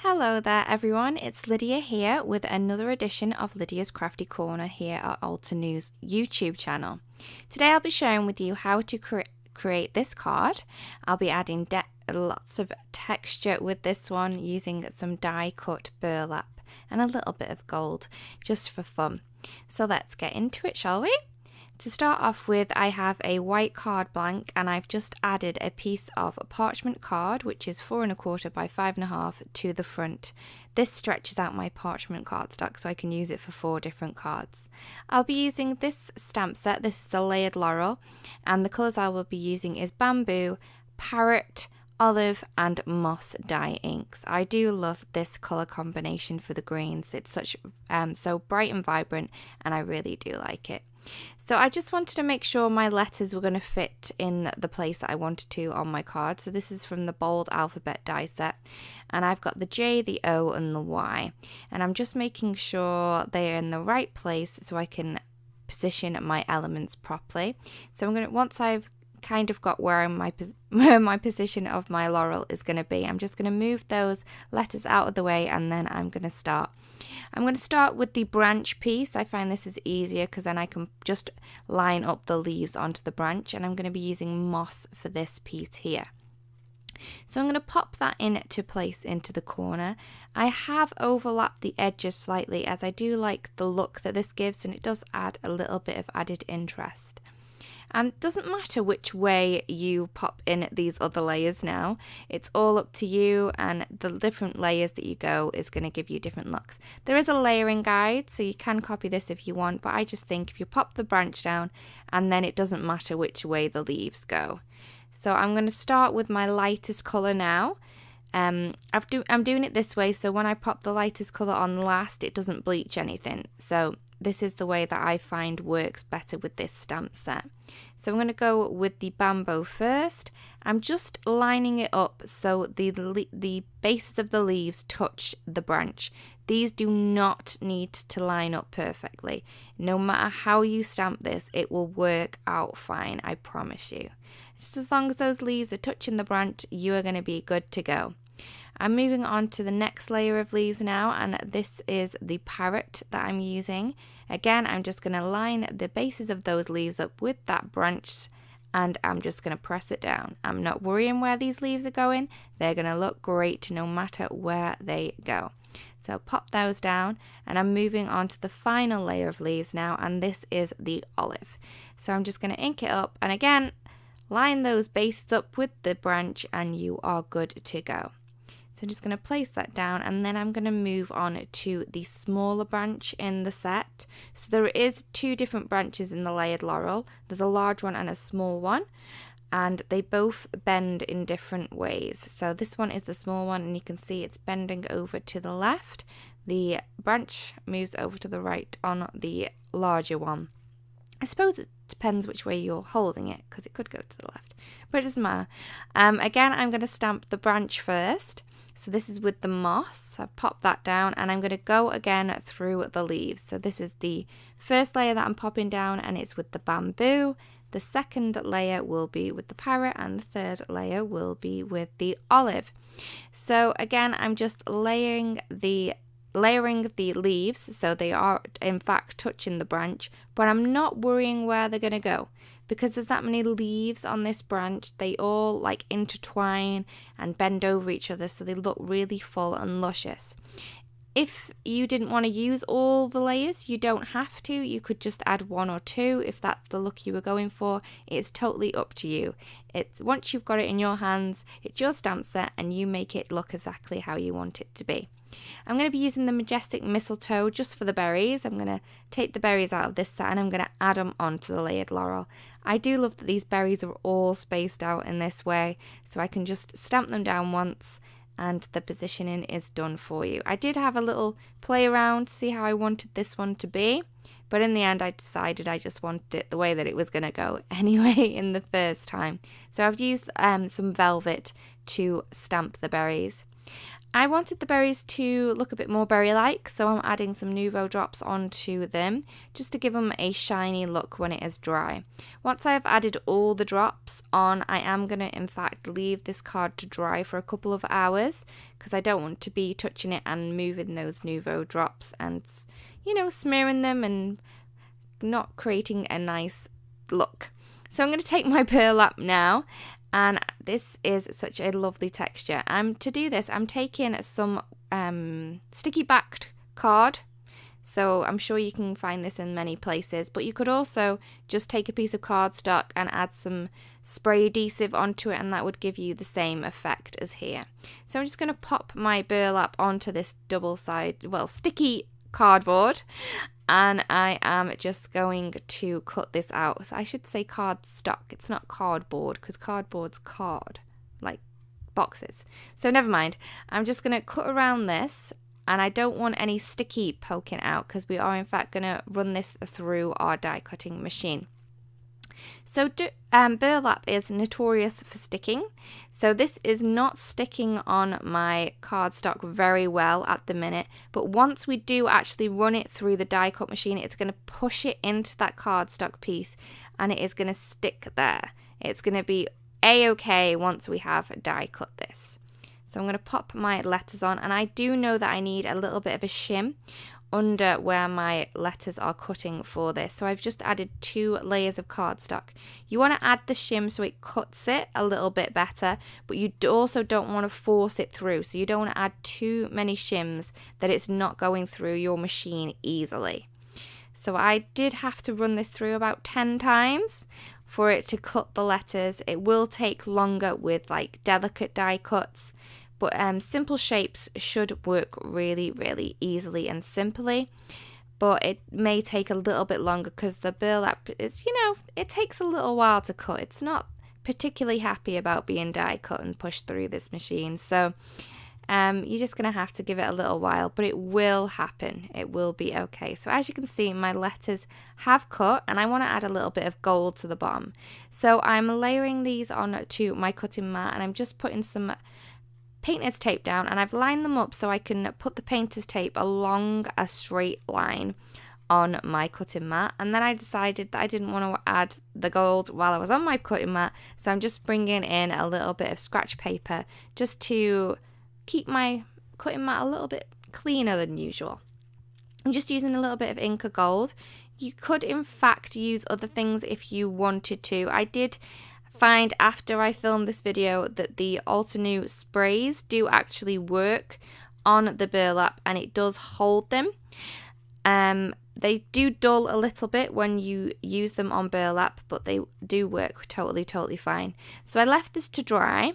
Hello there everyone, it's Lydia here with another edition of Lydia's Crafty Corner here at Alta News YouTube channel. Today I'll be sharing with you how to create this card. I'll be adding lots of texture with this one using some die cut burlap and a little bit of gold just for fun. So let's get into it, shall we? To start off with, I have a white card blank and I've just added a piece of parchment card which is 4 1/4 by 5 1/2 to the front. This stretches out my parchment cardstock so I can use it for 4 different cards. I'll be using this stamp set. This is the layered laurel, and the colours I will be using is bamboo, parrot, olive and moss dye inks. I do love this colour combination for the greens. It's such so bright and vibrant and I really do like it. So I just wanted to make sure my letters were going to fit in the place that I wanted to on my card. So this is from the bold alphabet die set, and I've got the J, the O and the Y, and I'm just making sure they're in the right place so I can position my elements properly. So I'm going to, once I've kind of got where my position of my laurel is going to be, I'm just going to move those letters out of the way and then I'm going to start. I'm going to start with the branch piece. I find this is easier because then I can just line up the leaves onto the branch, and I'm going to be using moss for this piece here. So I'm going to pop that into place into the corner. I have overlapped the edges slightly as I do like the look that this gives, and it does add a little bit of added interest. Doesn't matter which way you pop in these other layers now, it's all up to you, and the different layers that you go is going to give you different looks. There is a layering guide, so you can copy this if you want, but I just think if you pop the branch down and then it doesn't matter which way the leaves go. So I'm going to start with my lightest colour now. I'm doing it this way so when I pop the lightest colour on last it doesn't bleach anything. So this is the way that I find works better with this stamp set. So I'm going to go with the bamboo first. I'm just lining it up so the bases of the leaves touch the branch. These do not need to line up perfectly. No matter how you stamp this, it will work out fine, I promise you. Just as long as those leaves are touching the branch, you are going to be good to go. I'm moving on to the next layer of leaves now, and this is the parrot that I'm using. Again, I'm just going to line the bases of those leaves up with that branch, and I'm just going to press it down. I'm not worrying where these leaves are going. They're going to look great no matter where they go. So pop those down, and I'm moving on to the final layer of leaves now, and this is the olive. So I'm just going to ink it up, and again, line those bases up with the branch and you are good to go. So I'm just going to place that down, and then I'm going to move on to the smaller branch in the set. So there is 2 different branches in the layered laurel. There's a large one and a small one, and they both bend in different ways. So this one is the small one, and you can see it's bending over to the left. The branch moves over to the right on the larger one. I suppose it depends which way you're holding it, because it could go to the left, but it doesn't matter. Again, I'm going to stamp the branch first. So this is with the moss. I've popped that down, and I'm going to go again through the leaves. So this is the first layer that I'm popping down, and it's with the bamboo. The second layer will be with the parrot, and the third layer will be with the olive. So again, I'm just layering the leaves so they are in fact touching the branch, but I'm not worrying where they're going to go because there's that many leaves on this branch. They all like intertwine and bend over each other, so they look really full and luscious. If you didn't want to use all the layers, you don't have to. You could just add 1 or 2 if that's the look you were going for. It's totally up to you. It's once you've got it in your hands, it's your stamp set, and you make it look exactly how you want it to be. I'm going to be using the Majestic Mistletoe just for the berries. I'm going to take the berries out of this set and I'm going to add them onto the layered laurel. I do love that these berries are all spaced out in this way, so I can just stamp them down once and the positioning is done for you. I did have a little play around to see how I wanted this one to be, but in the end I decided I just wanted it the way that it was going to go anyway in the first time. So I've used some velvet to stamp the berries. I wanted the berries to look a bit more berry-like, so I'm adding some Nouveau drops onto them just to give them a shiny look when it is dry. Once I've added all the drops on, I am going to in fact leave this card to dry for a couple of hours because I don't want to be touching it and moving those Nouveau drops and, you know, smearing them and not creating a nice look. So I'm going to take my burlap now, and this is such a lovely texture. To do this, I'm taking some sticky backed card. So I'm sure you can find this in many places, but you could also just take a piece of cardstock and add some spray adhesive onto it, and that would give you the same effect as here. So I'm just going to pop my burlap onto this sticky cardboard, and I am just going to cut this out. So I should say cardstock, it's not cardboard because cardboard's card, like boxes. So never mind, I'm just going to cut around this, and I don't want any sticky poking out because we are in fact going to run this through our die cutting machine. So burlap is notorious for sticking, so this is not sticking on my cardstock very well at the minute, but once we do actually run it through the die cut machine, it's going to push it into that cardstock piece and it is going to stick there. It's going to be a-okay once we have die cut this. So I'm going to pop my letters on, and I do know that I need a little bit of a shim under where my letters are cutting for this. So I've just added 2 layers of cardstock. You want to add the shim so it cuts it a little bit better, but you also don't want to force it through. So you don't want to add too many shims that it's not going through your machine easily. So I did have to run this through about 10 times for it to cut the letters. It will take longer with like delicate die cuts, but simple shapes should work really, really easily and simply. But it may take a little bit longer because the burlap is, you know, it takes a little while to cut. It's not particularly happy about being die cut and pushed through this machine. So you're just going to have to give it a little while, but it will happen. It will be okay. So as you can see, my letters have cut, and I want to add a little bit of gold to the bottom. So I'm layering these onto my cutting mat, and I'm just putting some painter's tape down, and I've lined them up so I can put the painter's tape along a straight line on my cutting mat. And then I decided that I didn't want to add the gold while I was on my cutting mat, so I'm just bringing in a little bit of scratch paper just to keep my cutting mat a little bit cleaner than usual. I'm just using a little bit of Inca Gold. You could in fact use other things if you wanted to. I did find after I filmed this video that the Altenew sprays do actually work on the burlap, and it does hold them. They do dull a little bit when you use them on burlap, but they do work totally fine. So I left this to dry,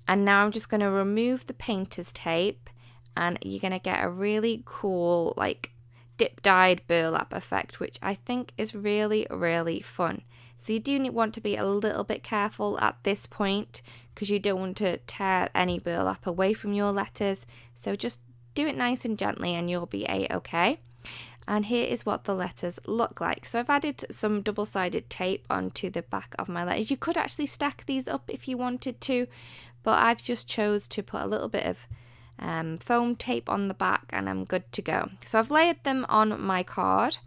and now I'm just going to remove the painter's tape, and you're going to get a really cool like dip dyed burlap effect, which I think is really, really fun. So you do want to be a little bit careful at this point because you don't want to tear any burlap away from your letters. So just do it nice and gently and you'll be a-okay. And here is what the letters look like. So I've added some double-sided tape onto the back of my letters. You could actually stack these up if you wanted to, but I've just chose to put a little bit of foam tape on the back and I'm good to go. So I've layered them on my card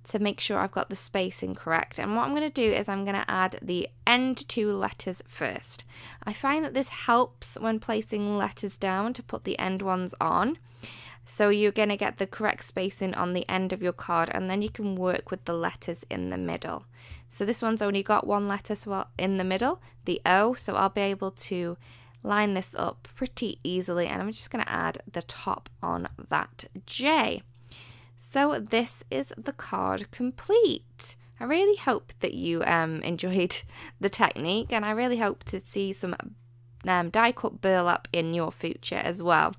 to make sure I've got the spacing correct. And what I'm going to do is I'm going to add the end 2 letters first. I find that this helps when placing letters down to put the end ones on. So you're going to get the correct spacing on the end of your card, and then you can work with the letters in the middle. So this one's only got 1 letter in the middle, the O, so I'll be able to line this up pretty easily, and I'm just going to add the top on that J. So this is the card complete. I really hope that you enjoyed the technique, and I really hope to see some die cut burlap in your future as well.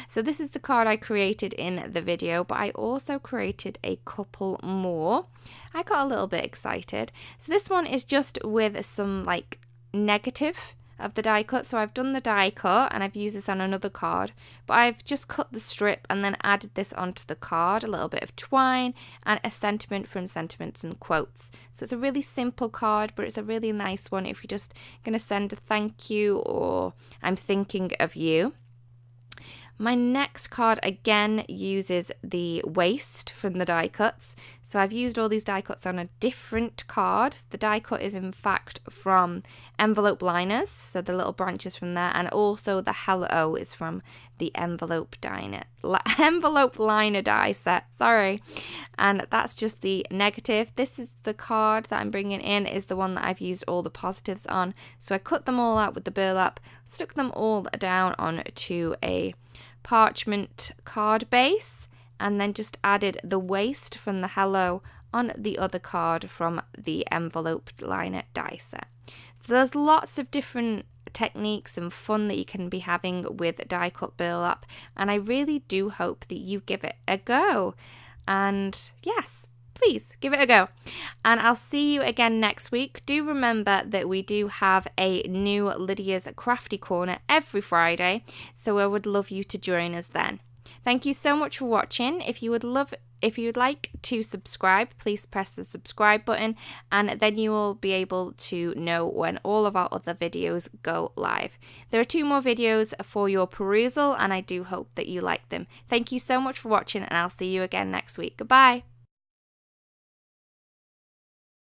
So this is the card I created in the video, but I also created a couple more. I got a little bit excited. So this one is just with some like negative of the die cut. So I've done the die cut and I've used this on another card, but I've just cut the strip and then added this onto the card, a little bit of twine and a sentiment from Sentiments and Quotes. So it's a really simple card, but it's a really nice one if you're just going to send a thank you or I'm thinking of you. My next card again uses the waste from the die cuts. So I've used all these die cuts on a different card. The die cut is in fact from envelope liners, so the little branches from there, and also the hello is from the envelope liner die set, sorry. And that's just the negative. This is the card that I'm bringing in, is the one that I've used all the positives on. So I cut them all out with the burlap, stuck them all down onto a parchment card base, and then just added the waste from the hello on the other card from the envelope liner die set. So there's lots of different techniques and fun that you can be having with die cut burlap, and I really do hope that you give it a go. And yes, please give it a go. And I'll see you again next week. Do remember that we do have a new Lydia's Crafty Corner every Friday, so I would love you to join us then. Thank you so much for watching. If you'd like to subscribe, please press the subscribe button, and then you will be able to know when all of our other videos go live. There are 2 more videos for your perusal, and I do hope that you like them. Thank you so much for watching, and I'll see you again next week. Goodbye.